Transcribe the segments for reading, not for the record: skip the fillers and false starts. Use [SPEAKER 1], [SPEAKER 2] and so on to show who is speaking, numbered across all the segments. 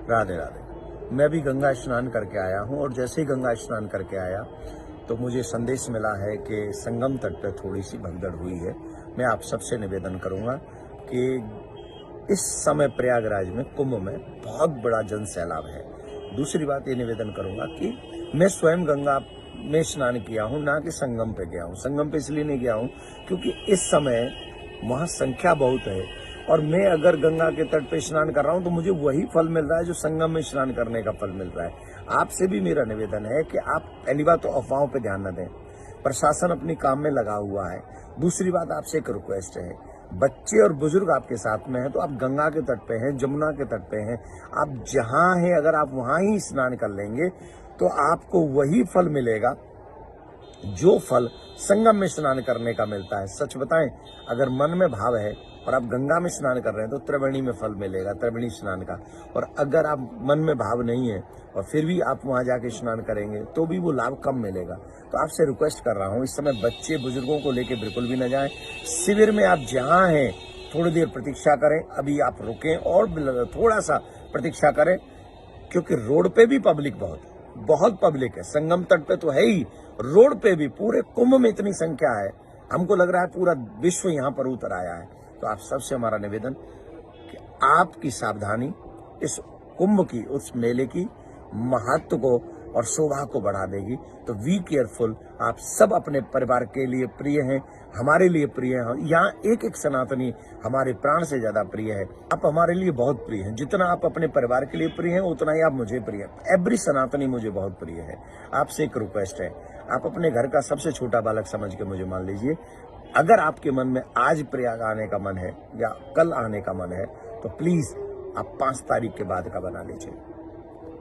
[SPEAKER 1] राधे राधे। मैं भी गंगा स्नान करके आया हूँ और जैसे ही गंगा स्नान करके आया तो मुझे संदेश मिला है कि संगम तट पर थोड़ी सी भगदड़ हुई है। मैं आप सबसे निवेदन करूंगा कि इस समय प्रयागराज में कुंभ में बहुत बड़ा जन सैलाब है। दूसरी बात ये निवेदन करूंगा कि मैं स्वयं गंगा में स्नान किया हूँ, ना कि संगम पे गया हूँ। संगम पे इसलिए नहीं गया हूँ क्योंकि इस समय वहाँ संख्या बहुत है और मैं अगर गंगा के तट पे स्नान कर रहा हूँ तो मुझे वही फल मिल रहा है जो संगम में स्नान करने का फल मिल रहा है। आपसे भी मेरा निवेदन है कि आप पहली बात तो अफवाहों पे ध्यान न दें, प्रशासन अपनी काम में लगा हुआ है। दूसरी बात आपसे एक रिक्वेस्ट है, बच्चे और बुजुर्ग आपके साथ में हैं तो आप गंगा के तट पे हैं, जमुना के तट पे हैं, आप जहां हैं अगर आप वहां ही स्नान कर लेंगे तो आपको वही फल मिलेगा जो फल संगम में स्नान करने का मिलता है। सच बताएं, अगर मन में भाव है और आप गंगा में स्नान कर रहे हैं तो त्रिवेणी में फल मिलेगा, त्रिवेणी स्नान का। और अगर आप मन में भाव नहीं है और फिर भी आप वहां जाके स्नान करेंगे तो भी वो लाभ कम मिलेगा। तो आपसे रिक्वेस्ट कर रहा हूं, इस समय बच्चे बुजुर्गों को लेके बिल्कुल भी न जाएं। शिविर में आप जहां हैं थोड़ी देर प्रतीक्षा करें, अभी आप रुकें और थोड़ा सा प्रतीक्षा करें क्योंकि रोड पे भी पब्लिक बहुत पब्लिक है। संगम तट पे तो है ही, रोड पे भी पूरे कुंभ में इतनी संख्या है, हमको लग रहा है पूरा विश्व यहाँ पर उतर आया है। तो आप सबसे हमारा निवेदन कि आपकी सावधानी इस कुंभ की, उस मेले की महत्व को और शोभा को बढ़ा देगी। तो वी केयरफुल। आप सब अपने परिवार के लिए प्रिय हैं, हमारे लिए प्रिय हैं। यहाँ एक एक सनातनी हमारे प्राण से ज्यादा प्रिय है। आप हमारे लिए बहुत प्रिय हैं। जितना आप अपने परिवार के लिए प्रिय हैं उतना ही आप मुझे प्रिय हैं। एवरी सनातनी मुझे बहुत प्रिय है। आपसे एक रिक्वेस्ट है, आप अपने घर का सबसे छोटा बालक समझ के मुझे मान लीजिए। अगर आपके मन में आज प्रयाग आने का मन है या कल आने का मन है तो प्लीज आप 5 तारीख के बाद का बना लीजिए।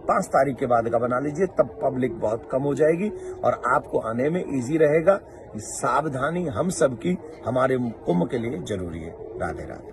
[SPEAKER 1] 5 तारीख के बाद का बना लीजिए, तब पब्लिक बहुत कम हो जाएगी और आपको आने में इजी रहेगा। सावधानी हम सब की हमारे कुंभ के लिए जरूरी है। राधे राधे।